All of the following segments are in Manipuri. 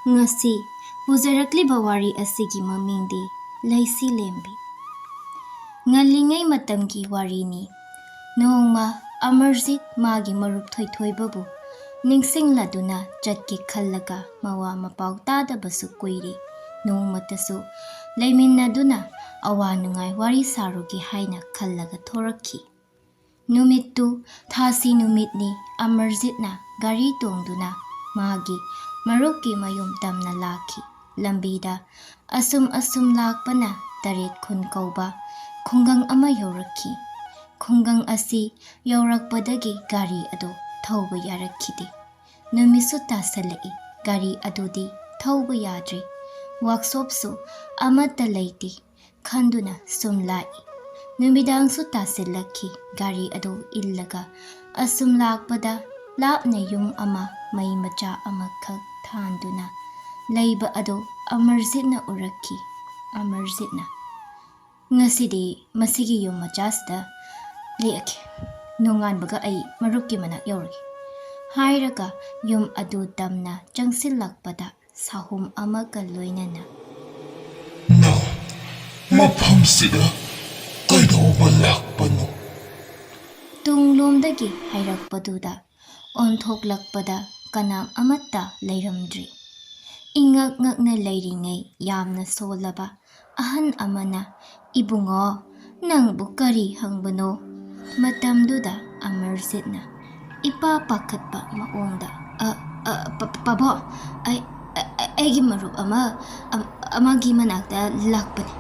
Ngasi pujarakliba wari asigi mamingdi LEISHILEMBI. Ngalingay matamgi warini. Nongma amarjit magi marup thoithoibabu ningsingladuna chatki khallaga mawa mapau tadabasu kuiri. Nongmatasu leiminaduna awa nungai wari sarugi haina khallaga thorakhi. Numittu thasi numitni amarjitna gari tongduna magi marupki mayum tamna lakhi. Lambida asum lakpana taret khun kauba khungang ama yorakhi. Khungang asi yorakpadagi gari ado thauba yarakhide. Numisu tasalai gari adudi thauba yadri. Workshop su amata leiti khanduna sumlai. Numidangsu tasilakhi gari ado illaga asum lakpada lapna yung ama may macha amakhak thanduna leiba ado amarjitna urakhi. Amarjitna ngasidi masigi yung machasda liake nonganbaga ai marupki manak yauragi hairaga yung adu tamna changsilakpada sahum amaga loinana na maphamsida kaidauba lakpano tunglomdagi hairakpaduda onthoklakpada kanam amatta leiramdri. Ingak-ngakna leiringay yamna solaba ahan amana ibungo nang bukari hangbano. Matamduda amarjitna ipapakatpa maongda pabo aigi marup amagi manakta lakpani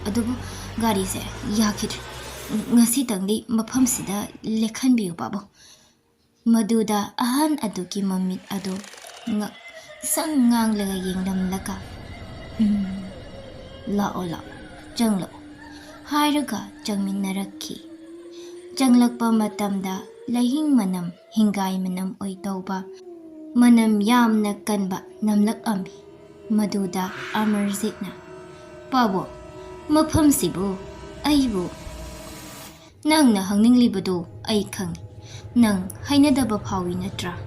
adubu gari se yakidri ngasi tangdi maphamsida lekhanbiyu pabo. Maduda ahan aduki mamit adu ngak sangang laga yengdamlaka lao changlao hairaga changminarakhi. Changlakpa matamda lahing manam hingai manam oitauba manam yamna kanba namlak ami. Maduda amarjitna pabo maphamsibu aibu nangna hangninglibadu ai khangi nang hainadaba phawi natra.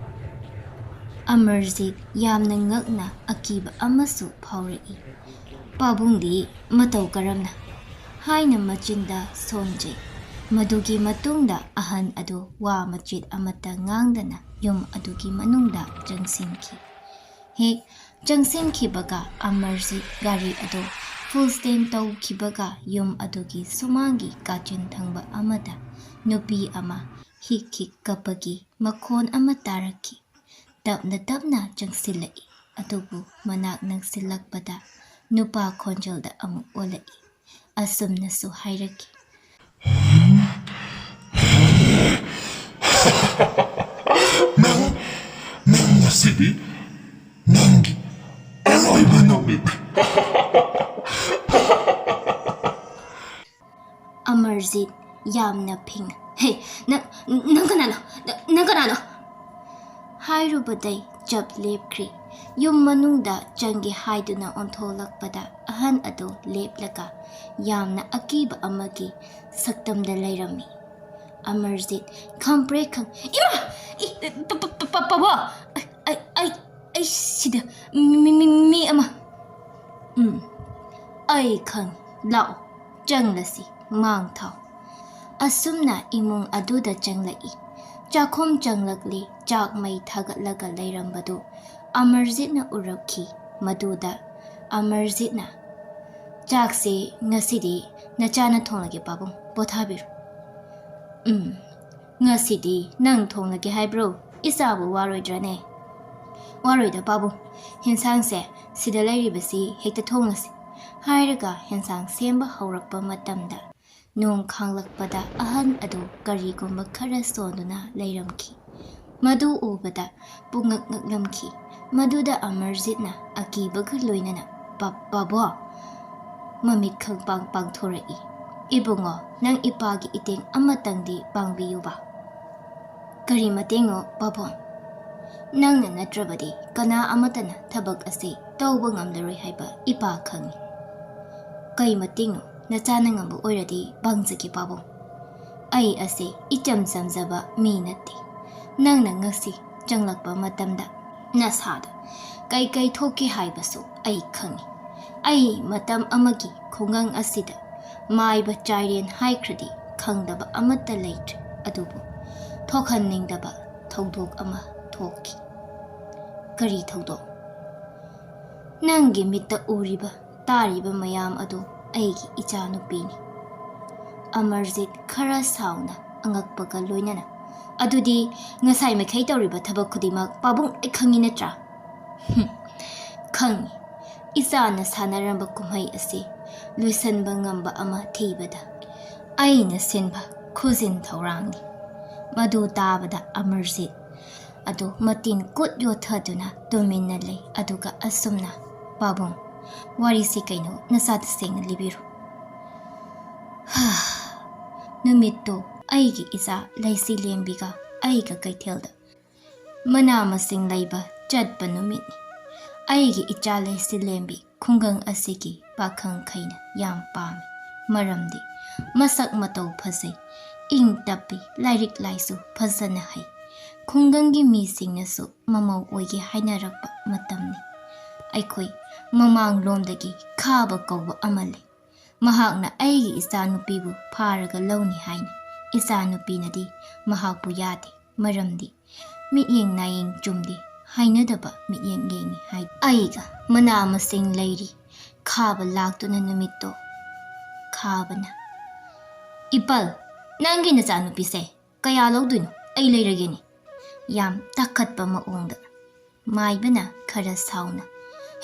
Amarjit yamna ngakna akiba amasu phawrai. Pabungdi matau karamna haina machinda sonje. Madugi matungda ahan adu wa machit amata ngangdana yum adugi manungda jangsinki. Hek jangsinki baga amarjit gari adu full stand tau kibaga yum adugi sumangi kachin thangba amada nupi ama hik kapagi makhon ama taraki. Tapna jangsilai adubu manak nagsilakpada nupa khonjalda amuk olai. Asumnasu hairaki. nang ngasidi nangi aroiba numit Amarjit yamna phing. Hey, nang kanano? Hairubadai jab lepkri. Yung manungda jangi haiduna ontholakpada ahan ado leplaga yamna akiba amagi saktamda lairami. Amarjit khampre khang ima pabo ai sida mi ama ai khang lao janglasi mangthau. Asumna imung aduda janglai. Chakhom janglakli chak mai thagatlaga lairambadu amarjitna urapki. Maduda amarjitna chakse ngasidi nachana thonglage babung pothabiru. Ngasidi nang thonglage haibro isabu waroidrane. Waroida babu hinsangse sida lairibasi hekta thonglasi hairaga hinsang semba haurakpa matamda nong khanglakpada ahan adu karigumba khara sonduna leiramki. Madu ubada pungakngaklamki. Maduda amarjitna akibaga loinana babo mamit khang pangthorai. Ibungo nang ipagi iteng amatangdi pangbiyuba. Kari matengo babo nangna natrabadi kana amatana thabak ase tauba ngamlaroi haiba ipa khangi. Kai matengo nachana ngambu oiradi bangjaki babo. Ai ase icham samjaba mi natti. Nangna ngasi changlakpa matamda nasada ꯀꯩ ꯊꯣꯛꯀꯦ ꯍꯥꯏꯕꯁꯨ ꯑꯩ ꯈꯪꯏ꯫ ꯑꯩ ꯃꯇꯝ ꯑꯃꯒꯤ ꯈꯨꯡꯒꯪ ꯑꯁꯤꯗ ꯃꯥꯏꯕ ꯆꯥꯏꯔꯦꯟ ꯍꯥꯏꯈ꯭ꯔꯗꯤ ꯈꯪꯗꯕ ꯑꯃꯠꯇ ꯂꯩꯇ꯭ꯔꯦ꯫ ꯑꯗꯨꯕꯨ ꯊꯣꯛꯍꯟꯅꯤꯡꯗꯕ ꯊꯧꯗꯣꯛ ꯑꯃ ꯊꯣꯛꯈꯤ꯫ ꯀꯔꯤ ꯊꯧꯗꯣꯛ? ꯅꯪꯒꯤ ꯃꯤꯠꯇ ꯎꯔꯤꯕ ꯇꯥꯔꯤꯕ ꯃꯌꯥꯝ ꯑꯗꯨ ꯑꯩꯒꯤ ꯏꯆꯥꯅꯨꯄꯤꯅꯤ꯫ ꯑꯃꯔꯖꯤꯠ ꯈꯔ ꯁꯥꯎꯅ ꯑꯉꯛꯄꯒ ꯂꯣꯏꯅꯅ, ꯑꯗꯨꯗꯤ ꯉꯁꯥꯏ ꯃꯈꯩ ꯇꯧꯔꯤꯕ ꯊꯕꯛ ꯈꯨꯗꯤꯡꯃꯛ ꯄꯥꯕꯨꯡ ꯑꯩ ꯈꯪꯉꯤ ꯅꯠꯇ꯭ꯔꯥ? ꯈꯪꯉꯤ꯫ ꯏꯆꯥꯅ ꯁꯥꯟꯅꯔꯝꯕ ꯀꯨꯝꯍꯩ ꯑꯁꯤ ꯂꯣꯏꯁꯤꯟꯕ ꯉꯝꯕ ꯑꯃ ꯊꯤꯕꯗ ꯑꯩꯅ ꯁꯤꯟꯕ ꯈꯨꯖꯤꯟ ꯊꯧꯔꯥꯡꯅꯤ꯫ ꯃꯗꯨ ꯇꯥꯕꯗ ꯑꯃꯔꯖꯤꯠ ꯑꯗꯨ ꯃꯇꯤꯟ ꯀꯨꯠ ꯌꯣꯠꯊꯗꯨꯅ ꯇꯨꯃꯤꯟꯅ ꯂꯩ꯫ ꯑꯗꯨꯒ ꯑꯁꯨꯝꯅ, ꯄꯥꯕꯨꯡ, ꯋꯥꯔꯤꯁꯤ ꯀꯩꯅꯣ ꯅꯆꯥ ꯇꯁꯦꯡꯅ ꯂꯤꯕꯤꯔꯣ꯫ ꯅꯨꯃꯤꯠꯇꯣ ꯑꯩꯒꯤ ꯏꯆꯥ ꯂꯩꯁꯤꯂꯦꯝꯕꯤꯒ ꯑꯩꯒ ꯀꯩꯊꯦꯜꯗ ꯃꯅꯥ ꯃꯁꯤꯡ ꯂꯩꯕ ꯆꯠꯄ ꯅꯨꯃꯤꯠꯅꯤ꯫ ꯑꯩꯒꯤ ꯏꯆꯥ ꯂꯩꯁꯤꯂꯦꯝꯕꯤ ꯈꯨꯡꯒꯪ ꯑꯁꯤꯒꯤ ꯄꯥꯈꯪꯈꯩꯅ ꯌꯥꯝ ꯄꯥꯝꯃꯤ꯫ ꯃꯔꯝꯗꯤ ꯃꯁꯛ ꯃꯇꯧ ꯐꯖꯩ, ꯏꯪ ꯇꯞꯄꯤ, ꯂꯥꯏꯔꯤꯛ ꯂꯥꯏꯁꯨ ꯐꯖꯅ ꯍꯩ꯫ ꯈꯨꯡꯒꯪꯒꯤ ꯃꯤꯁꯤꯡꯅꯁꯨ ꯃꯃꯧ ꯑꯣꯏꯒꯦ ꯍꯥꯏꯅꯔꯛꯄ ꯃꯇꯝꯅꯤ꯫ ꯑꯩꯈꯣꯏ ꯃꯃꯥꯡꯂꯣꯝꯗꯒꯤ ꯈꯥꯕ ꯀꯧꯕ ꯑꯃ ꯂꯩ꯫ ꯃꯍꯥꯛꯅ ꯑꯩꯒꯤ ꯏꯆꯥꯅꯨꯄꯤꯕꯨ ꯐꯥꯔꯒ ꯂꯧꯅꯤ ꯍꯥꯏꯅ ꯏꯆꯥꯅꯨꯄꯤꯅꯗꯤ ꯃꯍꯥꯛꯄꯨ ꯌꯥꯗꯦ꯫ ꯃꯔꯝꯗꯤ ꯃꯤꯠꯌꯦꯡ ꯅꯥꯌꯦꯡ ꯆꯨꯝꯗꯦ, ꯍꯩꯅꯗꯕ ꯃꯤꯠꯌꯦꯡ ꯌꯦꯡꯉꯤ ꯍꯥꯏ꯫ ꯑꯩꯒ ꯃꯅꯥ ꯃꯁꯤꯡ ꯂꯩꯔꯤ ꯈꯥꯕ ꯂꯥꯛꯇꯨꯅ ꯅꯨꯃꯤꯠꯇꯣ ꯈꯥꯕꯅ, "ꯏꯄꯜ, ꯅꯪꯒꯤ ꯅꯆꯥꯅꯨꯄꯤꯁꯦ ꯀꯌꯥ ꯂꯧꯗꯣꯏꯅꯣ? ꯑꯩ ꯂꯩꯔꯒꯦꯅꯦ", ꯌꯥꯝ ꯇꯥꯈꯠꯄ ꯃꯑꯣꯡꯗ꯫ ꯃꯥꯏꯕꯅ ꯈꯔ ꯁꯥꯎꯅ,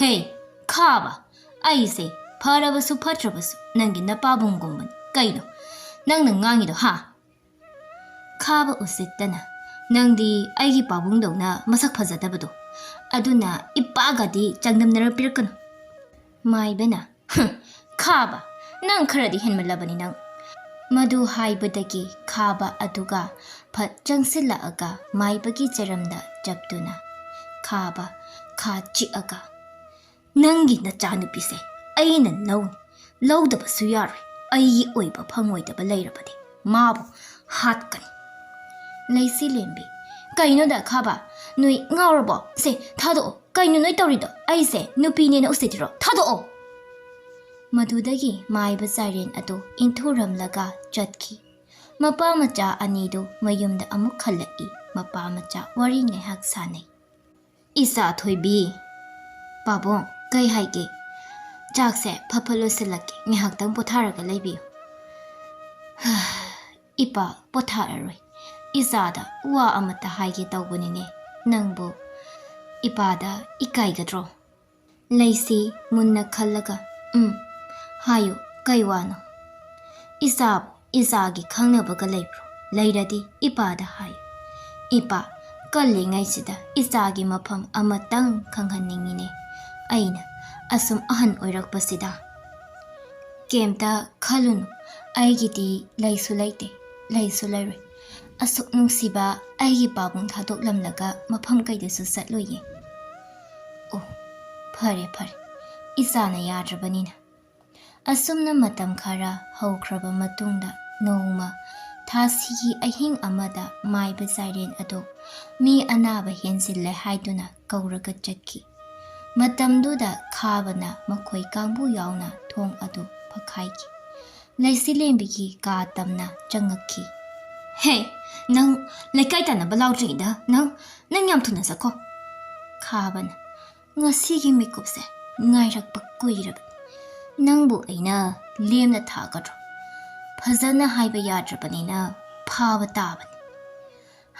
"ꯍꯦ ꯈꯥꯕ, ꯑꯩꯁꯦ ꯐꯔꯕꯁꯨ ꯐꯠꯇ꯭ꯔꯕꯁꯨ ꯅꯪꯒꯤ ꯅꯄꯥꯕꯨꯡꯒꯨꯝꯕꯅꯤ꯫ ꯀꯩꯅꯣ ꯅꯪꯅ ꯉꯥꯡꯉꯤꯗꯣ ꯍꯥ?" ꯈꯥꯕ ꯎꯁꯤꯠꯇꯅ, "ꯅꯪꯗꯤ ꯑꯩꯒꯤ ꯄꯥꯕꯨꯡꯗꯧꯅ ꯃꯁꯛ ꯐꯖꯗꯕꯗꯣ, ꯑꯗꯨꯅ ꯏꯄꯥꯒꯗꯤ ꯆꯥꯡꯗꯝꯅꯔ ꯄꯤꯔꯛꯀꯅꯨ." ꯃꯥꯏꯕꯅ, "ꯈꯥꯕ, ꯅꯪ ꯈꯔꯗꯤ ꯍꯦꯟꯃꯜꯂꯕꯅꯤ ꯅꯪ." ꯃꯗꯨ ꯍꯥꯏꯕꯗꯒꯤ ꯈꯥꯕ ꯑꯗꯨꯒ ꯐꯠ ꯆꯪꯁꯤꯜꯂꯛꯑꯒ ꯃꯥꯏꯕꯒꯤ ꯆꯔꯝꯗ ꯆꯞꯇꯨꯅ ꯈꯥꯕ ꯈꯥ ꯆꯤꯛꯑꯒ, "ꯅꯪꯒꯤ ꯅꯆꯥꯅꯨꯄꯤꯁꯦ ꯑꯩꯅ ꯂꯧꯅꯤ, ꯂꯧꯗꯕꯁꯨ ꯌꯥꯔꯣꯏ꯫ ꯑꯩꯒꯤ ꯑꯣꯏꯕ ꯐꯪꯉꯣꯏꯗꯕ ꯂꯩꯔꯕꯗꯤ ꯃꯥꯕꯨ ꯍꯥꯠꯀꯅꯤ." ꯂꯩꯁꯤꯂꯦꯝꯕꯤ, "ꯀꯩꯅꯣꯗ ꯈꯥꯕ, ꯅꯣꯏ ꯉꯥꯎꯔꯕꯣ? ꯁꯦ ꯊꯥꯗꯣꯛꯑꯣ, ꯀꯩꯅꯣ ꯅꯣꯏ ꯇꯧꯔꯤꯗꯣ? ꯑꯩꯁꯦ ꯅꯨꯄꯤꯅꯦꯅ ꯎꯁꯤꯠꯇ꯭ꯔꯣ? ꯊꯥꯗꯣꯛꯑꯣ." ꯃꯗꯨꯗꯒꯤ ꯃꯥꯏꯕ ꯆꯥꯏꯔꯦꯟ ꯑꯗꯨ ꯏꯟꯊꯨꯔꯝꯂꯒ ꯆꯠꯈꯤ꯫ ꯃꯄꯥ ꯃꯆꯥ ꯑꯅꯤꯗꯨ ꯃꯌꯨꯝꯗ ꯑꯃꯨꯛ ꯍꯜꯂꯛꯏ꯫ ꯃꯄꯥ ꯃꯆꯥ ꯋꯥꯔꯤ ꯉꯥꯏꯍꯥꯛ ꯁꯥꯟꯅꯩ꯫ "ꯏꯆꯥ ꯊꯣꯏꯕꯤ", "ꯄꯥꯕꯨꯡ, ꯀꯩ ꯍꯥꯏꯒꯦ?" "ꯆꯥꯛꯁꯦ ꯐꯠ ꯂꯣꯏꯁꯤꯜꯂꯛꯀꯦ, ꯉꯥꯏꯍꯥꯛꯇꯪ ꯄꯣꯊꯥꯔꯒ ꯂꯩꯕꯤꯌꯨ." "ꯏꯄꯥ ꯄꯣꯊꯥꯔꯔꯣꯏ, ꯏꯆꯥꯗ ꯋꯥ ꯑꯃꯠꯇ ꯍꯥꯏꯒꯦ ꯇꯧꯕꯅꯤꯅꯦ, ꯅꯪꯕꯨ ꯏꯄꯥꯗ ꯏꯀꯥꯏꯒꯗ꯭ꯔꯣ?" ꯂꯩꯁꯤ ꯃꯨꯟꯅ ꯈꯜꯂꯒ, "ꯍꯥꯏꯌꯨ, ꯀꯩ ꯋꯥꯅꯣ?" "ꯏꯆꯥꯕꯨ ꯏꯆꯥꯒꯤ ꯈꯪꯅꯕꯒ ꯂꯩꯕ꯭ꯔꯣ? ꯂꯩꯔꯗꯤ ꯏꯄꯥꯗ ꯍꯥꯏꯌꯨ꯫ ꯏꯄꯥ ꯀꯜꯂꯤꯉꯩꯁꯤꯗ ꯏꯆꯥꯒꯤ ꯃꯐꯝ ꯑꯃꯇꯪ ꯈꯪꯍꯟꯅꯤꯡꯉꯤꯅꯦ ꯑꯩꯅ ꯑꯁꯨꯝ ꯑꯍꯟ ꯑꯣꯏꯔꯛꯄꯁꯤꯗ." "ꯀꯦꯝꯇ ꯈꯜꯂꯨꯅꯨ, ꯑꯩꯒꯤꯗꯤ ꯂꯩꯁꯨ ꯂꯩꯇꯦ, ꯂꯩꯁꯨ ꯂꯩꯔꯣꯏ꯫ ꯑꯁꯨꯛ ꯅꯨꯡꯁꯤꯕ ꯑꯩꯒꯤ ꯄꯥꯕꯨꯡ ꯊꯥꯗꯣꯛꯂꯝꯂꯒ ꯃꯐꯝ ꯀꯩꯗꯁꯨ ꯆꯠꯂꯣꯏꯌꯦ." "ꯑꯣ, ꯐꯔꯦ ꯐꯔꯦ, ꯏꯆꯥꯅ ꯌꯥꯗ꯭ꯔꯕꯅꯤꯅ." ꯑꯁꯨꯝꯅ ꯃꯇꯝ ꯈꯔ ꯍꯧꯈ꯭ꯔꯕ ꯃꯇꯨꯡꯗ ꯅꯣꯡꯃ ꯊꯥꯁꯤꯒꯤ ꯑꯍꯤꯡ ꯑꯃꯗ ꯃꯥꯏꯕ ꯆꯥꯏꯔꯦꯟ ꯑꯗꯨ ꯃꯤ ꯑꯅꯥꯕ ꯍꯦꯟꯖꯤꯜꯂꯦ ꯍꯥꯏꯗꯨꯅ ꯀꯧꯔꯒ ꯆꯠꯈꯤ꯫ ꯃꯇꯝꯗꯨꯗ ꯈꯥꯕꯅ ꯃꯈꯣꯏ ꯀꯥꯡꯕꯨ ꯌꯥꯎꯅ ꯊꯣꯡ ꯑꯗꯨ ꯐꯛꯈꯥꯏꯈꯤ꯫ ꯂꯩꯁꯤꯂꯦꯝꯕꯤꯒꯤ ꯀꯥ ꯇꯝꯅ ꯆꯪꯉꯛꯈꯤ꯫ "ꯍꯦ, ꯅꯪ ꯂꯩꯀꯥꯏ ꯇꯥꯟꯅꯕ ꯂꯥꯎꯗ꯭ꯔꯤꯉꯩꯗ ꯅꯪ ꯌꯥꯝ ꯊꯨꯅ ꯆꯠꯈꯣ." ꯈꯥꯕꯅ, "ꯉꯁꯤꯒꯤ ꯃꯤꯀꯨꯞꯁꯦ ꯉꯥꯏꯔꯛꯄ ꯀꯨꯏꯔꯕꯅꯤ, ꯅꯪꯕꯨ ꯑꯩꯅ ꯂꯦꯝꯅ ꯊꯥꯒꯗ꯭ꯔꯣ? ꯐꯖꯅ ꯍꯥꯏꯕ ꯌꯥꯗ꯭ꯔꯕꯅꯤꯅ ꯐꯥꯕ ꯇꯥꯕꯅꯤ."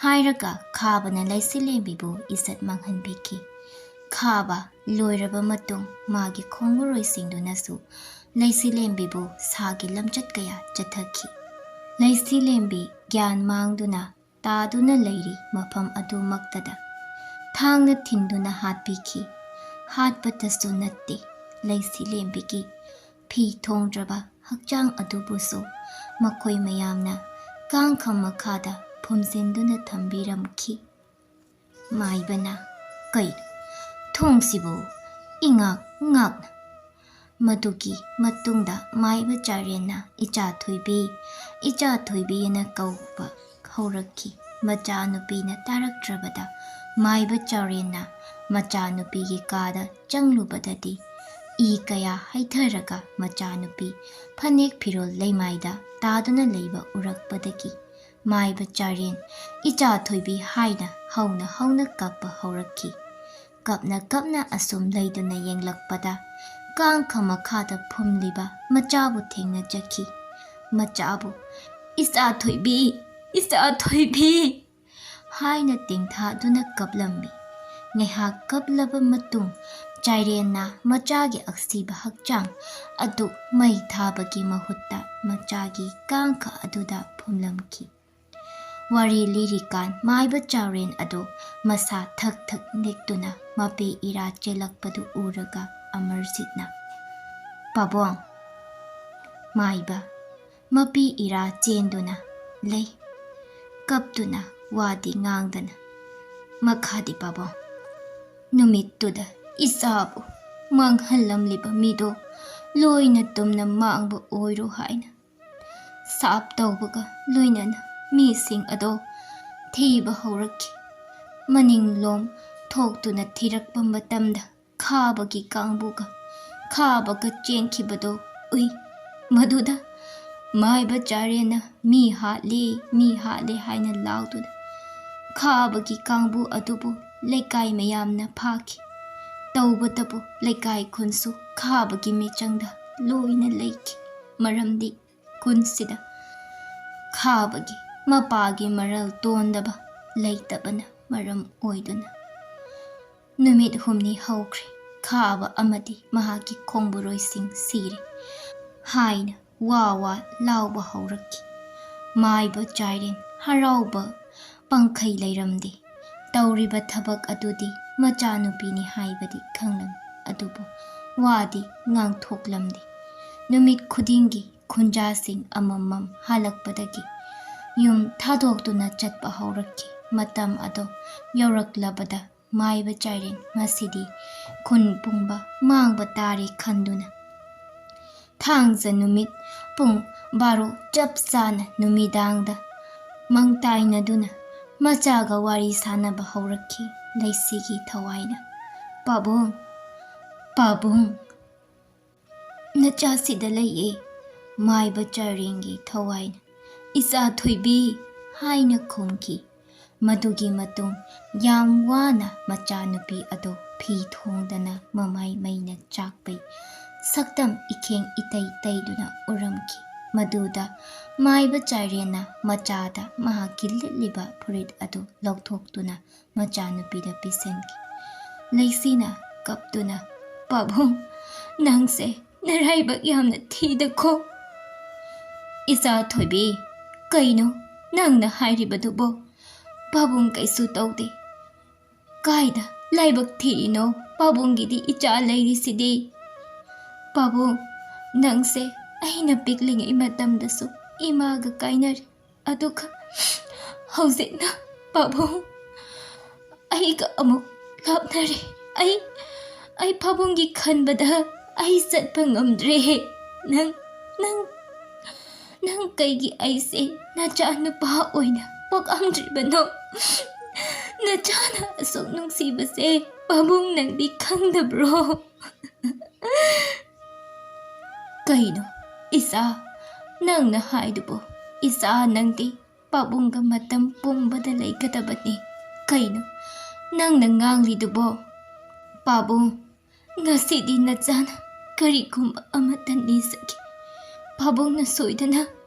ꯍꯥꯏꯔꯒ ꯈꯥꯕꯅ ꯂꯩꯁꯤꯂꯦꯝꯕꯤꯕꯨ ꯏꯖꯠ ꯃꯥꯡꯍꯟꯕꯤꯈꯤ꯫ ꯈꯥꯕ ꯂꯣꯏꯔꯕ ꯃꯇꯨꯡ ꯃꯥꯒꯤ ꯈꯣꯡꯕꯨꯔꯣꯏꯁꯤꯡꯗꯨꯅꯁꯨ ꯂꯩꯁꯤꯂꯦꯝꯕꯤꯕꯨ ꯁꯥꯒꯤ ꯂꯝꯆꯠ ꯀꯌꯥ ꯆꯠꯊꯈꯤ꯫ ꯂꯩꯁꯤꯂꯦꯝꯕꯤ ꯒ꯭ꯌꯥꯟ ꯃꯥꯡꯗꯨꯅ ꯇꯥꯗꯨꯅ ꯂꯩꯔꯤ ꯃꯐꯝ ꯑꯗꯨꯃꯛꯇꯗ ꯊꯥꯡꯅ ꯊꯤꯟꯗꯨꯅ ꯍꯥꯠꯄꯤꯈꯤ꯫ ꯍꯥꯠꯄꯇꯁꯨ ꯅꯠꯇꯦ, ꯂꯩꯁꯤꯂꯦꯝꯕꯤꯒꯤ ꯐꯤ ꯊꯣꯡꯗ꯭ꯔꯕ ꯍꯛꯆꯥꯡ ꯑꯗꯨꯕꯨꯁꯨ ꯃꯈꯣꯏ ꯃꯌꯥꯝꯅ ꯀꯥꯡꯈ ꯃꯈꯥꯗ ꯐꯨꯝꯖꯤꯟꯗꯨꯅ ꯊꯝꯕꯤꯔꯝꯈꯤ꯫ ꯃꯥꯏꯕꯅ, "ꯀꯩꯅꯣ ꯊꯣꯡꯁꯤꯕꯨ ꯏꯉꯥꯛ ꯉꯥꯛꯅ?" ꯃꯗꯨꯒꯤ ꯃꯇꯨꯡꯗ ꯃꯥꯏꯕ ꯆꯥꯏꯔꯦꯟꯅ ꯏꯆꯥ ꯊꯣꯏꯕꯤ, ꯏꯆꯥ ꯊꯣꯏꯕꯤꯑꯅ ꯀꯧꯕ ꯍꯧꯔꯛꯈꯤ꯫ ꯃꯆꯥꯅꯨꯄꯤꯅ ꯇꯥꯔꯛꯇ꯭ꯔꯕꯗ ꯃꯥꯏꯕ ꯆꯥꯎꯔꯦꯟꯅ ꯃꯆꯥꯅꯨꯄꯤꯒꯤ ꯀꯥꯗ ꯆꯪꯂꯨꯕꯗꯗꯤ ꯏ ꯀꯌꯥ ꯍꯩꯊꯔꯒ ꯃꯆꯥꯅꯨꯄꯤ ꯐꯅꯦꯛ ꯐꯤꯔꯣꯜ ꯂꯩꯃꯥꯏꯗ ꯇꯥꯗꯨꯅ ꯂꯩꯕ ꯎꯔꯛꯄꯗꯒꯤ ꯃꯥꯏꯕ ꯆꯥꯔꯦꯟ ꯏꯆꯥ ꯊꯣꯏꯕꯤ ꯍꯥꯏꯅ ꯍꯧꯅ ꯍꯧꯅ ꯀꯞꯄ ꯍꯧꯔꯛꯈꯤ꯫ ꯀꯞꯅ ꯀꯞꯅ ꯑꯁꯨꯝ ꯂꯩꯗꯨꯅ ꯌꯦꯡꯂꯛꯄꯗ ꯀꯥꯡꯈ ꯃꯈꯥꯗ ꯐꯨꯝꯂꯤꯕ ꯃꯆꯥꯕꯨ ꯊꯦꯡꯅꯖꯈꯤ꯫ ꯃꯆꯥꯕꯨ "ꯏꯆꯥ ꯊꯣꯏꯕꯤ, ꯏꯆꯥ ꯊꯣꯏꯕꯤ" ꯍꯥꯏꯅ ꯇꯦꯡꯊꯥꯗꯨꯅ ꯀꯞꯂꯝꯃꯤ꯫ ꯉꯥꯏꯍꯥꯛ ꯀꯞꯂꯕ ꯃꯇꯨꯡ ꯆꯥꯏꯔꯦꯟꯅ ꯃꯆꯥꯒꯤ ꯑꯛꯁꯤꯕ ꯍꯛꯆꯥꯡ ꯑꯗꯨ ꯃꯩ ꯊꯥꯕꯒꯤ ꯃꯍꯨꯠꯇ ꯃꯆꯥꯒꯤ ꯀꯥꯡꯈ ꯑꯗꯨꯗ ꯐꯨꯝꯂꯝꯈꯤ꯫ ꯋꯥꯔꯤ ꯂꯤꯔꯤꯀꯥꯟ ꯃꯥꯏꯕ ꯆꯥꯎꯔꯦꯟ ꯑꯗꯨ ꯃꯁꯥ ꯊꯛ ꯊꯛ ꯅꯤꯛꯇꯨꯅ ꯃꯄꯤ ꯏꯔꯥ ꯆꯦꯜꯂꯛꯄꯗꯨ ꯎꯔꯒ ꯑꯃꯔꯖꯤꯠꯅ "ꯄꯥꯕꯨꯡ" ꯃꯥꯏꯕ ꯃꯄꯤ ꯏꯔꯥ ꯆꯦꯟꯗꯨꯅ ꯂꯩ, ꯀꯞꯇꯨꯅ ꯋꯥꯗꯤ ꯉꯥꯡꯗꯅ꯫ "ꯃꯈꯥꯗꯤ ꯄꯥꯕꯨꯡ, ꯅꯨꯃꯤꯠꯇꯨꯗ ꯏꯆꯥꯕꯨ ꯃꯥꯡꯍꯜꯂꯝꯂꯤꯕ ꯃꯤꯗꯣ ꯂꯣꯏꯅ ꯇꯨꯝꯅ ꯃꯥꯡꯕ ꯑꯣꯏꯔꯣ ꯍꯥꯏꯅ ꯁꯥꯞ ꯇꯧꯕꯒ ꯂꯣꯏꯅꯅ ꯃꯤꯁꯤꯡ ꯑꯗꯣ ꯊꯤꯕ ꯍꯧꯔꯛꯈꯤ꯫ ꯃꯅꯤꯡꯂꯣꯝ ꯊꯣꯛꯇꯨꯅ ꯊꯤꯔꯛꯄ ꯃꯇꯝꯗ ꯈꯥꯕꯒꯤ ꯀꯥꯡꯕꯨꯒ ꯈꯥꯕꯒ ꯆꯦꯟꯈꯤꯕꯗꯣ ꯎꯏ꯫ ꯃꯗꯨꯗ ꯃꯥꯏꯕ ꯆꯥꯔꯦꯟꯅ 'ꯃꯤ ꯍꯥꯠꯂꯦ, ꯃꯤ ꯍꯥꯠꯂꯦ' ꯍꯥꯏꯅ ꯂꯥꯎꯗꯨꯅ ꯈꯥꯕꯒꯤ ꯀꯥꯡꯕꯨ ꯑꯗꯨꯕꯨ ꯂꯩꯀꯥꯏ ꯃꯌꯥꯝꯅ ꯐꯥꯈꯤ꯫ ꯇꯧꯕꯇꯕꯨ ꯂꯩꯀꯥꯏ ꯈꯨꯟꯁꯨ ꯈꯥꯕꯒꯤ ꯃꯤꯆꯪꯗ ꯂꯣꯏꯅ ꯂꯩꯈꯤ꯫ ꯃꯔꯝꯗꯤ ꯈꯨꯟꯁꯤꯗ ꯈꯥꯕꯒꯤ ꯃꯄꯥꯒꯤ ꯃꯔꯜ ꯇꯣꯟꯗꯕ ꯂꯩꯇꯕꯅ ꯃꯔꯝ ꯑꯣꯏꯗꯨꯅ꯫ ꯅꯨꯃꯤꯠ 6 ꯍꯧꯈ꯭ꯔꯦ, ꯈꯥꯕ ꯑꯃꯗꯤ ꯃꯍꯥꯛꯀꯤ ꯈꯣꯡꯕꯨꯔꯣꯏꯁꯤꯡ ꯁꯤꯔꯦ ꯍꯥꯏꯅ ꯋꯥ ꯋꯥ ꯂꯥꯎꯕ ꯍꯧꯔꯛꯈꯤ꯫ ꯃꯥꯏꯕ ꯆꯥꯏꯔꯦꯟ ꯍꯔꯥꯎꯕ ꯄꯪꯈꯩ ꯂꯩꯔꯝꯗꯦ꯫ ꯇꯧꯔꯤꯕ ꯊꯕꯛ ꯑꯗꯨꯗꯤ ꯃꯆꯥꯅꯨꯄꯤꯅꯤ ꯍꯥꯏꯕꯗꯤ ꯈꯪꯂꯝꯃꯤ, ꯑꯗꯨꯕꯨ ꯋꯥꯗꯤ ꯉꯥꯡꯊꯣꯛꯂꯝꯗꯦ꯫ ꯅꯨꯃꯤꯠ ꯈꯨꯗꯤꯡꯒꯤ ꯈꯨꯟꯖꯥꯁꯤꯡ ꯑꯃꯃꯝ ꯍꯜꯂꯛꯄꯗꯒꯤ ꯌꯨꯝ ꯊꯥꯗꯣꯛꯇꯨꯅ ꯆꯠꯄ ꯍꯧꯔꯛꯈꯤ꯫ ꯃꯇꯝ ꯑꯗꯣ ꯌꯧꯔꯛꯂꯕꯗ ꯃꯥꯏꯕ ꯆꯥꯏꯔꯦꯟ ꯉꯁꯤꯗꯤ ꯈꯨꯟ ꯄꯨꯝꯕ ꯃꯥꯡꯕ ꯇꯥꯔꯦ ꯈꯟꯗꯨꯅ ꯊꯥꯡꯖ ꯅꯨꯃꯤꯠ ꯄꯨꯡ 12 ꯆꯞ ꯆꯥꯅ ꯅꯨꯃꯤꯗꯥꯡꯗ ꯃꯪꯇꯥꯏꯅꯗꯨꯅ ꯃꯆꯥꯒ ꯋꯥꯔꯤ ꯁꯥꯟꯅꯕ ꯍꯧꯔꯛꯈꯤ꯫ ꯂꯩꯁꯤꯒꯤ ꯊꯋꯥꯏꯅ "ꯄꯥꯕꯨꯡ, ꯄꯥꯕꯨꯡ, ꯅꯆꯥꯁꯤꯗ ꯂꯩꯌꯦ" ꯃꯥꯏꯕ ꯆꯥꯏꯔꯦꯟꯒꯤ ꯊꯋꯥꯏꯅ "ꯏꯆꯥ ꯊꯣꯏꯕꯤ" ꯍꯥꯏꯅ ꯈꯨꯝꯈꯤ꯫ ꯃꯗꯨꯒꯤ ꯃꯇꯨꯡ ꯌꯥꯝ ꯋꯥꯅ ꯃꯆꯥꯅꯨꯄꯤ ꯑꯗꯣ ꯐꯤ ꯊꯣꯡꯗꯅ ꯃꯃꯥꯏ ꯃꯩꯅ ꯆꯥꯛꯄꯩ ꯁꯛꯇꯝ ꯏꯈꯦꯡ ꯏꯇꯩ ꯇꯩꯗꯨꯅ ꯎꯔꯝꯈꯤ꯫ ꯃꯗꯨꯗ ꯃꯥꯏꯕ ꯆꯥꯏꯔꯦꯟꯅ ꯃꯆꯥꯗ ꯃꯍꯥꯛꯀꯤ ꯂꯤꯠꯂꯤꯕ ꯐꯨꯔꯤꯠ ꯑꯗꯨ ꯂꯧꯊꯣꯛꯇꯨꯅ ꯃꯆꯥꯅꯨꯄꯤꯗ ꯄꯤꯁꯟꯈꯤ꯫ ꯂꯩꯁꯤꯅ ꯀꯞꯇꯨꯅ "ꯄꯥꯕꯨꯡ, ꯅꯪꯁꯦ ꯅꯔꯥꯏꯕꯛ ꯌꯥꯝꯅ ꯊꯤꯗꯀꯣ" "ꯏꯆꯥ ꯊꯣꯏꯕꯤ, ꯀꯩꯅꯣ ꯅꯪꯅ ꯍꯥꯏꯔꯤꯕꯗꯨꯕꯣ? ꯄꯥꯕꯨꯡ ꯀꯩꯁꯨ ꯇꯧꯗꯦ꯫ ꯀꯥꯏꯗ ꯂꯥꯏꯕꯛ ꯊꯤꯔꯤꯅꯣ? ꯄꯥꯕꯨꯡꯒꯤꯗꯤ ꯏꯆꯥ ꯂꯩꯔꯤꯁꯤꯗꯤ꯫ ꯄꯥꯕꯨꯡ, ꯅꯪꯁꯦ ꯑꯩꯅ ꯄꯤꯛꯂꯤꯉꯩ ꯃꯇꯝꯗꯁꯨ ꯏꯃꯥꯒ ꯀꯥꯏꯅꯔꯦ, ꯑꯗꯨꯒ ꯍꯧꯖꯤꯛꯅ ꯄꯥꯕꯨꯡ ꯑꯩꯒ ꯑꯃꯨꯛ ꯂꯥꯞꯅꯔꯦ꯫ ꯑꯩ ꯄꯥꯕꯨꯡꯒꯤ ꯈꯟꯕꯗ ꯑꯩ ꯆꯠꯄ ꯉꯝꯗ꯭ꯔꯦ꯫ ꯅꯪ ꯀꯩꯒꯤ ꯑꯩꯁꯦ ꯅꯆꯥ ꯅꯨꯄꯥ ꯑꯣꯏꯅ ꯄꯣꯛꯑꯝꯗ꯭ꯔꯤꯕꯅꯣ? ꯅꯆꯥꯅ ꯑꯁꯨꯛ ꯅꯨꯡꯁꯤꯕꯁꯦ ꯄꯥꯕꯨꯡ ꯅꯪꯗꯤ ꯈꯪꯗꯕ꯭ꯔꯣ?" "ꯀꯩꯅꯣ ꯏꯆꯥ, ꯅꯪꯅ ꯍꯥꯏꯗꯨꯕꯣ? ꯏꯆꯥ ꯅꯪꯗꯤ ꯄꯥꯕꯨꯡꯒ ꯃꯇꯝ ꯄꯨꯝꯕꯗ ꯂꯩꯒꯗꯕꯅꯤ꯫ ꯀꯩꯅꯣ ꯅꯪꯅ ꯉꯥꯡꯂꯤꯗꯨꯕꯣ? ꯄꯥꯕꯨꯡ, ꯉꯁꯤꯗꯤ ꯅꯆꯥꯅ ꯀꯔꯤꯒꯨꯝꯕ ꯑꯃꯠꯇ ꯅꯤꯖꯒꯦ, ꯄꯥꯕꯨꯡꯅ ꯁꯣꯏꯗꯅ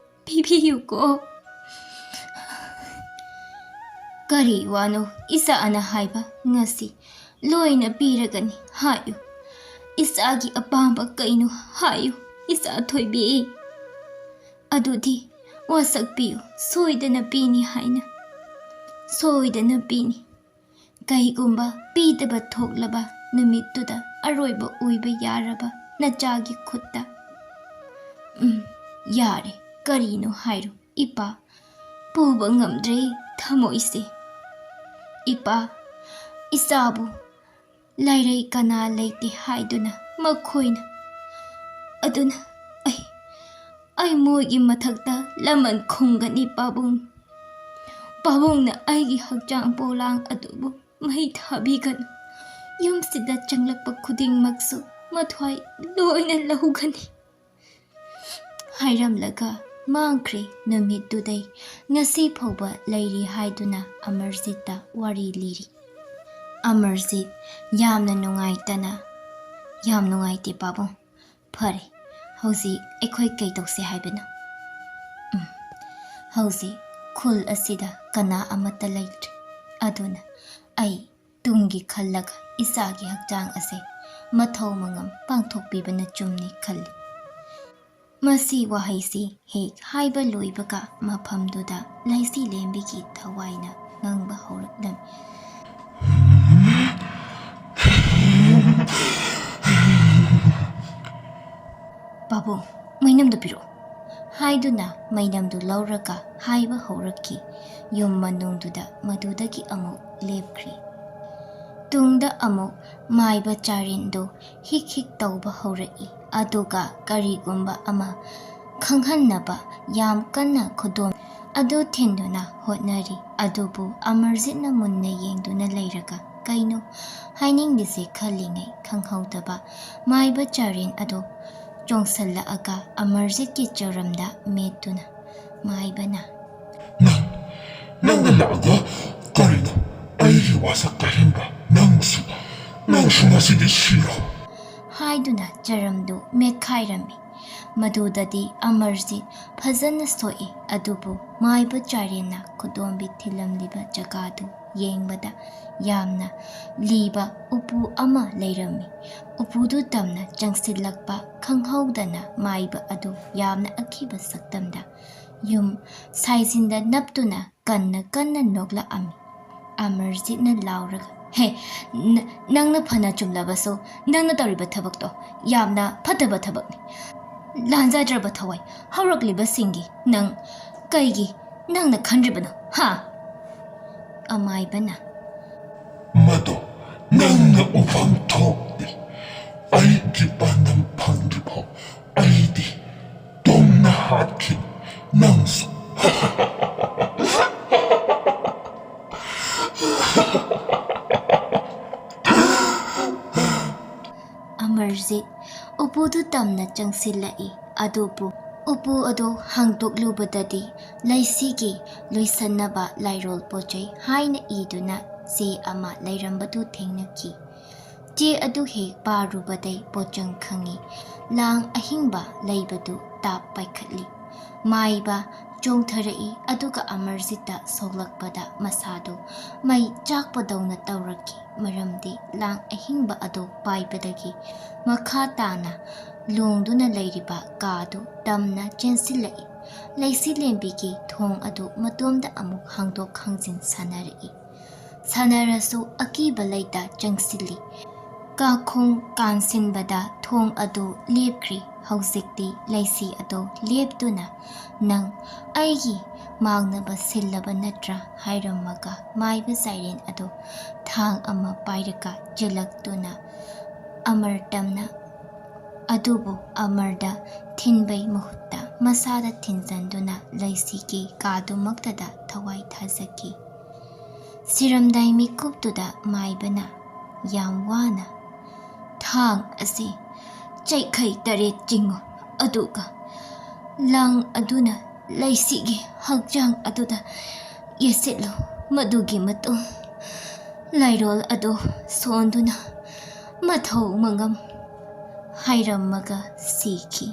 ꯄꯤꯕꯤꯌꯨꯀꯣ." "ꯀꯔꯤ ꯋꯥꯅꯣ ꯏꯆꯥꯅ ꯍꯥꯏꯕ? ꯉꯁꯤ ꯂꯣꯏꯅ ꯄꯤꯔꯒꯅꯤ ꯍꯥꯏꯌꯨ꯫ ꯏꯆꯥꯒꯤ ꯑꯄꯥꯝꯕ ꯀꯩꯅꯣ ꯍꯥꯏꯌꯨ ꯏꯆꯥ ꯊꯣꯏꯕꯤ꯫ ꯑꯗꯨꯗꯤ ꯋꯥꯁꯛꯄꯤꯌꯨ, ꯁꯣꯏꯗꯅ ꯄꯤꯅꯤ ꯍꯥꯏꯅ꯫ ꯁꯣꯏꯗꯅ ꯄꯤꯅꯤ꯫ ꯀꯩꯒꯨꯝꯕ ꯄꯤꯗꯕ ꯊꯣꯛꯂꯕ ꯅꯨꯃꯤꯠꯇꯨꯗ ꯑꯔꯣꯏꯕ ꯑꯣꯏꯕ ꯌꯥꯔꯕ ꯅꯆꯥꯒꯤ ꯈꯨꯠꯇ." "ꯌꯥꯔꯦ, ꯀꯔꯤꯅꯣ ꯍꯥꯏꯔꯣ ꯏꯄꯥ, ꯄꯨꯕ ꯉꯝꯗ꯭ꯔꯦ ꯊꯃꯣꯏꯁꯦ꯫ ꯏꯄꯥ, ꯏꯆꯥꯕꯨ ꯂꯥꯏꯔꯩ ꯀꯅꯥ ꯂꯩꯇꯦ ꯍꯥꯏꯗꯨꯅ ꯃꯈꯣꯏꯅ, ꯑꯗꯨꯅ ꯑꯩ ꯃꯣꯏꯒꯤ ꯃꯊꯛꯇ ꯂꯃꯟ ꯈꯨꯝꯒꯅꯤ ꯄꯥꯕꯨꯡ꯫ ꯄꯥꯕꯨꯡꯅ ꯑꯩꯒꯤ ꯍꯛꯆꯥꯡ ꯄꯣꯂꯥꯡ ꯑꯗꯨꯕꯨ ꯃꯩ ꯊꯥꯕꯤꯒꯅꯨ. ꯌꯨꯝꯁꯤꯗ ꯆꯪꯂꯛꯄ ꯈꯨꯗꯤꯡꯃꯛꯁꯨ ꯃꯊ꯭ꯋꯥꯏ ꯂꯣꯏꯅ ꯂꯧꯒꯅꯤ. ꯍꯥꯏꯔꯝꯂꯒ ꯃꯥꯡꯈ꯭ꯔꯦ ꯅꯨꯃꯤꯠꯇꯨꯗꯩ ꯉꯁꯤ ꯐꯥꯎꯕ ꯂꯩꯔꯤ ꯍꯥꯏꯗꯨꯅ ꯑꯃꯔꯖꯤꯠꯇ ꯋꯥꯔꯤ ꯂꯤꯔꯤ. ꯑꯃꯔꯖꯤꯠ ꯌꯥꯝꯅ ꯅꯨꯡꯉꯥꯏꯇꯅ, ꯌꯥꯝ ꯅꯨꯡꯉꯥꯏꯇꯦ ꯄꯥꯕꯨꯡ. ꯐꯔꯦ, ꯍꯧꯖꯤꯛ ꯑꯩꯈꯣꯏ ꯀꯩ ꯇꯧꯁꯦ ꯍꯥꯏꯕꯅꯣ? ꯍꯧꯖꯤꯛ ꯈꯨꯜ ꯑꯁꯤꯗ ꯀꯅꯥ ꯑꯃꯠꯇ ꯂꯩꯇ꯭ꯔꯦ. ꯑꯗꯨꯅ ꯑꯩ ꯇꯨꯡꯒꯤ ꯈꯜꯂꯒ ꯏꯆꯥꯒꯤ ꯍꯛꯆꯥꯡ ꯑꯁꯦ ꯃꯊꯧ ꯃꯉꯝ ꯄꯥꯡꯊꯣꯛꯄꯤꯕꯅ ꯆꯨꯝꯅꯤ ꯈꯜꯂꯤ. ꯃꯁꯤ ꯋꯥꯍꯩꯁꯤ ꯍꯦꯛ ꯍꯥꯏꯕ ꯂꯣꯏꯕꯒ ꯃꯐꯝꯗꯨꯗ ꯂꯩꯁꯤꯂꯦꯝꯕꯤꯒꯤ ꯊꯋꯥꯏꯅ ꯉꯪꯕ ꯍꯧꯔꯛꯂꯝꯃꯤ. ꯄꯥꯕꯨꯡ, ꯃꯩꯅꯝꯗꯨ ꯄꯤꯔꯛꯑꯣ ꯍꯥꯏꯗꯨꯅ ꯃꯩꯅꯝꯗꯨ ꯂꯧꯔꯒ ꯍꯥꯏꯕ ꯍꯧꯔꯛꯈꯤ. ꯌꯨꯝ ꯃꯅꯨꯡꯗꯨꯗ ꯃꯗꯨꯗꯒꯤ ꯑꯃꯨꯛ ꯂꯦꯞꯈ꯭ꯔꯤ. ꯇꯨꯡꯗ ꯑꯃꯨꯛ ꯃꯥꯏꯕ ꯆꯥꯔꯦꯟꯗꯨ ꯍꯤꯛ ꯍꯤꯛ ꯇꯧꯕ ꯍꯧꯔꯛꯏ. ꯑꯗꯨꯒ ꯀꯔꯤꯒꯨꯝꯕ ꯑꯃ ꯈꯪꯍꯟꯅꯕ ꯌꯥꯝ ꯀꯟꯅ ꯈꯨꯗꯣꯝ ꯑꯗꯨ ꯊꯤꯟꯗꯨꯅ ꯍꯣꯠꯅꯔꯤ. ꯑꯗꯨꯕꯨ ꯑꯃꯔꯖꯤꯠꯅ ꯃꯨꯟꯅ ꯌꯦꯡꯗꯨꯅ ꯂꯩꯔꯒ ꯀꯩꯅꯣ ꯍꯥꯏꯅꯤꯡꯂꯤꯁꯦ ꯈꯜꯂꯤꯉꯩ ꯈꯪꯍꯧꯗꯕ ꯃꯥꯏꯕ ꯆꯥꯔꯦꯟ ꯑꯗꯨ ꯆꯣꯡꯁꯜꯂꯛꯑꯒ ꯑꯃꯔꯖꯤꯠꯀꯤ ꯆꯔꯝꯗ ꯃꯦꯠꯇꯨꯅ ꯃꯥꯏꯕꯅ ꯅꯪꯅ ꯂꯥꯛꯑꯒ ꯀꯔꯤꯅꯣ ꯑꯩꯒꯤ ꯋꯥꯁꯛ ꯀꯥꯏꯍꯟꯕ? ꯅꯪꯁꯨ ꯉꯁꯤꯗꯤ ꯁꯤꯔꯣ ꯍꯥꯏꯗꯨꯅ ꯆꯔꯝꯗꯨ ꯃꯦꯠꯈꯥꯏꯔꯝꯃꯤ. ꯃꯗꯨꯗꯗꯤ ꯑꯃꯔꯖꯤꯠ ꯐꯖꯅ ꯁꯣꯛꯏ. ꯑꯗꯨꯕꯨ ꯃꯥꯏꯕ ꯆꯥꯔꯦꯟꯅ ꯈꯨꯗꯣꯝꯕꯤ ꯊꯤꯜꯂꯝꯂꯤꯕ ꯖꯒꯥꯗꯨ ꯌꯦꯡꯕꯗ ꯌꯥꯝꯅ ꯂꯤꯕ ꯎꯄꯨ ꯑꯃ ꯂꯩꯔꯝꯃꯤ. ꯎꯄꯨꯗꯨ ꯇꯝꯅ ꯆꯪꯁꯤꯜꯂꯛꯄ ꯈꯪꯍꯧꯗꯅ ꯃꯥꯏꯕ ꯑꯗꯨ ꯌꯥꯝꯅ ꯑꯀꯤꯕ ꯁꯛꯇꯝꯗ ꯌꯨꯝ ꯁꯥꯏꯖꯤꯟꯗ ꯅꯞꯇꯨꯅ ꯀꯟꯅ ꯀꯟꯅ ꯅꯣꯛꯂꯛꯑꯝꯃꯤ. ꯑꯃꯔꯖꯤꯠꯅ ꯂꯥꯎꯔꯒ, ꯍꯦ, ꯅꯪꯅ ꯐꯅ ꯆꯨꯝꯂꯕꯁꯨ ꯅꯪꯅ ꯇꯧꯔꯤꯕ ꯊꯕꯛꯇꯣ ꯌꯥꯝꯅ ꯐꯠꯇꯕ ꯊꯕꯛꯅꯤ. ꯂꯥꯟꯖꯗ꯭ꯔꯕ ꯊꯋꯥꯏ ꯍꯧꯔꯛꯂꯤꯕꯁꯤꯡꯒꯤ ꯅꯪ ꯀꯩꯒꯤ ꯅꯪꯅ ꯈꯟꯗ꯭ꯔꯤꯕꯅꯣ, ꯍꯥ? ꯑꯃꯥꯏꯕꯅ ꯃꯗꯣ ꯅꯪꯅ ꯎꯐꯝ ꯊꯣꯛꯇꯦ. ꯑꯩꯒꯤ ꯄꯥꯟꯗꯝ ꯐꯪꯗ꯭ꯔꯤꯐꯥꯎ ꯑꯩꯗꯤ ꯇꯨꯝꯅ ꯍꯥꯠꯈꯤꯅꯤ. ꯅꯪꯁꯨ ꯑꯃꯔꯖꯤꯠ ꯎꯄꯨꯗꯨ ꯇꯝꯅ ꯆꯪꯁꯤꯜꯂꯛꯏ. ꯑꯗꯨꯕꯨ ꯎꯄꯨ ꯑꯗꯨ ꯍꯥꯡꯗꯣꯛꯂꯨꯕꯗꯗꯤ ꯂꯩꯁꯤꯒꯤ ꯂꯣꯏꯁꯟꯅꯕ ꯂꯥꯏꯔꯣꯜ ꯄꯣꯠꯆꯩ ꯍꯥꯏꯅ ꯏꯗꯨꯅ ꯆꯦ ꯑꯃ ꯂꯩꯔꯝꯕꯗꯨ ꯊꯦꯡꯅꯈꯤ. ꯆꯦ ꯑꯗꯨ ꯍꯦꯛ ꯄꯥꯔꯨꯕꯗꯩ ꯄꯣꯠꯆꯪ ꯈꯪꯉꯤ. ꯂꯥꯡ ꯑꯍꯤꯡꯕ ꯂꯩꯕꯗꯨ ꯇꯥꯞ ꯄꯥꯏꯈꯠꯂꯤ. ꯃꯥꯏꯕ ꯆꯣꯡꯊꯔꯛꯏ. ꯑꯗꯨꯒ ꯑꯃꯔꯖꯤꯠꯇ ꯁꯣꯛꯂꯛꯄꯗ ꯃꯁꯥꯗꯨ ꯃꯩ ꯆꯥꯛꯄꯗꯧꯅ ꯇꯧꯔꯛꯈꯤ. ꯃꯔꯝꯗꯤ ꯂꯥꯡ ꯑꯍꯤꯡꯕ ꯑꯗꯨ ꯄꯥꯏꯕꯗꯒꯤ ꯃꯈꯥ ꯇꯥꯅ ꯂꯣꯡꯗꯨꯅ ꯂꯩꯔꯤꯕ ꯀꯥꯗꯨ ꯇꯝꯅ ꯆꯦꯟꯁꯤꯜꯂꯛꯏ. ꯂꯩꯁꯤꯂꯦꯝꯕꯤꯒꯤ ꯊꯣꯡ ꯑꯗꯨ ꯃꯇꯣꯝꯗ ꯑꯃꯨꯛ ꯍꯥꯡꯗꯣꯛ ꯍꯥꯡꯖꯤꯟ ꯁꯥꯟꯅꯔꯛꯏ. ꯁꯥꯟꯅꯔꯁꯨ ꯑꯀꯤꯕ ꯂꯩꯇ ꯆꯪꯁꯤꯜꯂꯤ. ꯀꯥꯈꯣꯡ ꯀꯥꯟꯁꯤꯟꯕꯗ ꯊꯣꯡ ꯑꯗꯨ ꯂꯦꯞꯈ꯭ꯔꯤ. ꯍꯧꯖꯤꯛꯇꯤ ꯂꯩꯁꯤ ꯑꯗꯨ ꯂꯦꯞꯇꯨꯅ, ꯅꯪ ꯑꯩꯒꯤ ꯃꯥꯡꯅꯕ ꯁꯤꯜꯂꯕ ꯅꯠꯇ꯭ꯔꯥ ꯍꯥꯏꯔꯝꯃꯒ ꯃꯥꯏꯕ ꯆꯥꯏꯔꯦꯟ ꯑꯗꯨ ꯊꯥꯡ ꯑꯃ ꯄꯥꯏꯔꯒ ꯆꯤꯜꯂꯛꯇꯨꯅ ꯑꯃꯔꯇꯝꯅ, ꯑꯗꯨꯕꯨ ꯑꯃꯔꯗ ꯊꯤꯟꯕꯩ ꯃꯍꯨꯠꯇ ꯃꯁꯥꯗ ꯊꯤꯟꯖꯟꯗꯨꯅ ꯂꯩꯁꯤꯒꯤ ꯀꯥꯗꯨꯃꯛꯇꯗ ꯊꯋꯥꯏ ꯊꯥꯖꯈꯤ. ꯁꯤꯔꯝꯗꯥꯏ ꯃꯤꯀꯨꯞꯇꯨꯗ ꯃꯥꯏꯕꯅ ꯌꯥꯝ ꯋꯥꯅ, ꯊꯥꯡ ꯑꯁꯤ ꯆꯩꯈꯩ 8 ꯆꯤꯡꯉꯨ. ꯑꯗꯨꯒ ꯂꯥꯡ ꯑꯗꯨꯅ ꯂꯩꯁꯤꯒꯤ ꯍꯛꯆꯥꯡ ꯑꯗꯨꯗ ꯌꯦꯠꯁꯤꯜꯂꯨ. ꯃꯗꯨꯒꯤ ꯃꯇꯨꯡ ꯂꯥꯏꯔꯣꯜ ꯑꯗꯨ ꯁꯣꯟꯗꯨꯅ ꯃꯊꯧ ꯃꯉꯝ ꯍꯥꯏꯔꯝꯃꯒ ꯁꯤꯈꯤ.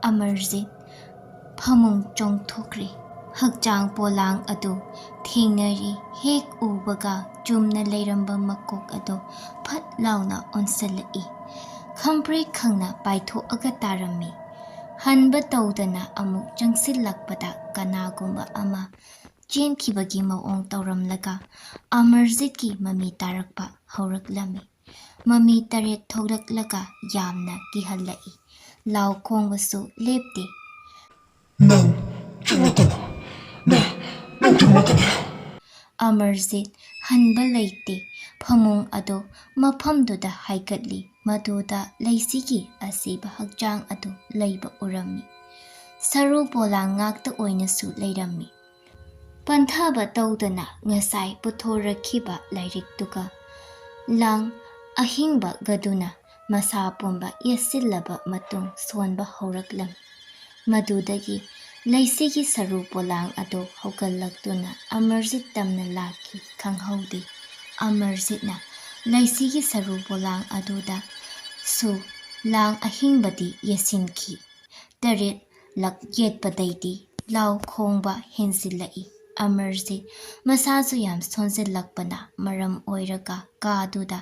ꯑꯃꯔꯖꯤꯠ ꯐꯃꯨꯡ ꯆꯣꯡꯊꯣꯛꯈ꯭ꯔꯤ. ꯍꯛꯆꯥꯡ ꯄꯣꯂꯥꯡ ꯑꯗꯨ ꯊꯦꯡꯅꯔꯤ. ꯍꯦꯛ ꯎꯕꯒ ꯆꯨꯝꯅ ꯂꯩꯔꯝꯕ ꯃꯀꯣꯛ ꯑꯗꯨ ꯐꯠ ಲಾꯎꯅ ꯑꯣꯟꯁꯤꯜꯂꯛꯏ. ꯈꯪꯄ꯭ꯔꯦꯛ ꯈꯪꯅ ꯄꯥꯏꯊꯣꯛꯑꯒ ꯇꯥꯔꯝꯃꯤ. ꯍꯟꯕ ꯇꯧꯗꯅ ꯑꯃꯨꯛ ꯆꯪꯁꯤꯜꯂꯛꯄꯗ ꯀꯅꯥꯒꯨꯝꯕ ꯑꯃ ꯆꯦꯟꯈꯤꯕꯒꯤ ꯃꯑꯣꯡ ꯇꯧꯔꯝꯂꯒ ꯑꯃꯔꯖꯤꯠꯀꯤ ꯃꯃꯤ ꯇꯥꯔꯛꯄ ꯍꯧꯔꯛꯂꯝꯃꯤ. ꯃꯃꯤ 8 ꯊꯣꯛꯂꯛꯂꯒ ꯌꯥꯝꯅ ꯀꯤꯍꯜꯂꯛꯏ. ꯂꯥꯎ ꯈꯣꯡꯕꯁꯨ ꯂꯦꯞꯇꯦ. ꯅꯪ ꯆꯪꯂꯛꯀꯅꯨ. ꯅꯪ ꯆꯪꯂꯛꯀꯅꯨ. ꯑꯃꯔꯖꯤꯠ ꯍꯟꯕ ꯂꯩꯇꯦ. ꯐꯃꯨꯡ ꯑꯗꯨ ꯃꯐꯝꯗꯨꯗ ꯍꯥꯏꯒꯠꯂꯤ. ꯃꯗꯨꯗ ꯂꯩꯁꯤꯒꯤ ꯑꯁꯤꯕ ꯍꯛꯆꯥꯡ ꯑꯗꯨ ꯂꯩꯕ ꯎꯔꯝꯃꯤ. ꯁꯔꯨ ꯄꯣꯂꯥꯡ ꯉꯥꯛꯇ ꯑꯣꯏꯅꯁꯨ ꯂꯩꯔꯝꯃꯤ. ꯄꯟꯊꯕ ꯇꯧꯗꯅ ꯉꯁꯥꯏ ꯄꯨꯊꯣꯔꯛꯈꯤꯕ ꯂꯥꯏꯔꯤꯛꯇꯨꯒ ꯂꯥꯡ ꯑꯍꯤꯡꯕꯒꯗꯨꯅ ꯃꯁꯥ ꯄꯨꯝꯕ ꯌꯦꯠꯁꯤꯜꯂꯕ ꯃꯇꯨꯡ ꯁꯣꯟꯕ ꯍꯧꯔꯛꯂꯝꯃꯤ꯫ ꯃꯗꯨꯗꯒꯤ ꯂꯩꯁꯤꯒꯤ ꯁꯔꯨ ꯄꯣꯂꯥꯡ ꯑꯗꯨ ꯍꯧꯒꯠꯂꯛꯇꯨꯅ ꯑꯃꯔꯖꯤꯠ ꯇꯝꯅ ꯂꯥꯛꯈꯤ ꯈꯪꯍꯧꯗꯦ꯫ ꯑꯃꯔꯖꯤꯠꯅ ꯂꯩꯁꯤꯒꯤ ꯁꯔꯨ ꯄꯣꯂꯥꯡ ꯑꯗꯨꯗ ꯁꯨ ꯂꯥꯡ ꯑꯍꯤꯡꯕꯗꯤ ꯌꯦꯠꯁꯤꯟꯈꯤ꯫ 7 ꯂꯛ ꯌꯦꯠꯄꯗꯩꯗꯤ ꯂꯥꯎ ꯈꯣꯡꯕ ꯍꯦꯟꯖꯤꯜꯂꯛꯏ꯫ ꯑꯃꯔꯖꯤꯠ ꯃꯁꯥꯁꯨ ꯌꯥꯝ ꯁꯣꯟꯖꯤꯜꯂꯛꯄꯅ ꯃꯔꯝ ꯑꯣꯏꯔꯒ ꯀꯥꯗꯨꯗ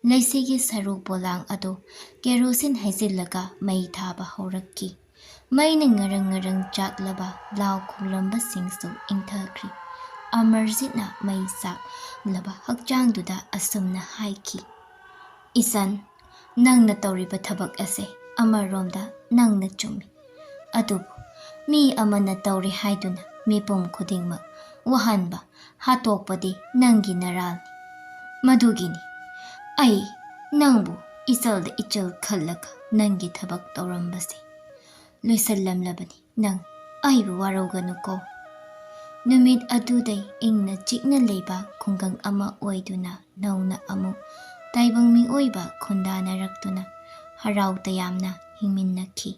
ꯂꯩꯁꯤꯒꯤ ꯁꯔꯨ ꯄꯣꯂꯥꯡ ꯑꯗꯨ ꯀꯦꯔꯣꯁꯤꯟ ꯍꯩꯖꯤꯜꯂꯒ ꯃꯩ ꯊꯥꯕ ꯍꯧꯔꯛꯈꯤ꯫ ꯃꯩꯅ ꯉꯔꯪ ꯉꯔꯪ ꯆꯥꯛꯂꯕ ꯂꯥꯎ ꯈꯣꯡꯂꯝꯕꯁꯤꯡꯁꯨ ꯏꯪꯊꯈ꯭ꯔꯤ꯫ ꯑꯃꯔꯖꯤꯠꯅ ꯃꯩ ꯆꯥꯛꯂꯕ ꯍꯛꯆꯥꯡꯗꯨꯗ ꯑꯁꯨꯝꯅ ꯍꯥꯏꯈꯤ, "ꯏꯆꯟ, ꯅꯪꯅ ꯇꯧꯔꯤꯕ ꯊꯕꯛ ꯑꯁꯦ ꯑꯃꯔꯣꯝꯗ ꯅꯪꯅ ꯆꯨꯝꯃꯤ꯫ ꯑꯗꯨꯕꯨ ꯃꯤ ꯑꯃꯅ ꯇꯧꯔꯦ ꯍꯥꯏꯗꯨꯅ ꯃꯤꯄꯨꯝ ꯈꯨꯗꯤꯡꯃꯛ ꯋꯥꯍꯟꯕ, ꯍꯥꯠꯇꯣꯛꯄꯗꯤ ꯅꯪꯒꯤ ꯅꯔꯥꯜꯅꯤ꯫ ꯃꯗꯨꯒꯤꯅꯤ ꯑꯩ ꯅꯪꯕꯨ ꯏꯆꯜꯗ ꯏꯆꯜ ꯈꯜꯂꯒ ꯅꯪꯒꯤ ꯊꯕꯛ ꯇꯧꯔꯝꯕꯁꯦ꯫ ꯂꯣꯏꯁꯜꯂꯝꯂꯕꯅꯤ, ꯅꯪ ꯑꯩꯕꯨ ꯋꯥꯔꯧꯒꯅꯨꯀꯣ"꯫ ꯅꯨꯃꯤꯠ ꯑꯗꯨꯗꯩ ꯏꯪꯅ ꯆꯤꯛꯅ ꯂꯩꯕ ꯈꯨꯡꯒꯪ ꯑꯃ ꯑꯣꯏꯗꯨꯅ ꯅꯧꯅ ꯑꯃꯨꯛ ꯇꯥꯏꯕꯪ ꯃꯤꯑꯣꯏꯕ ꯈꯨꯟꯗꯥꯅꯔꯛꯇꯨꯅ ꯍꯔꯥꯎ ꯇꯌꯥꯝꯅ ꯍꯤꯡꯃꯤꯟꯅꯈꯤ꯫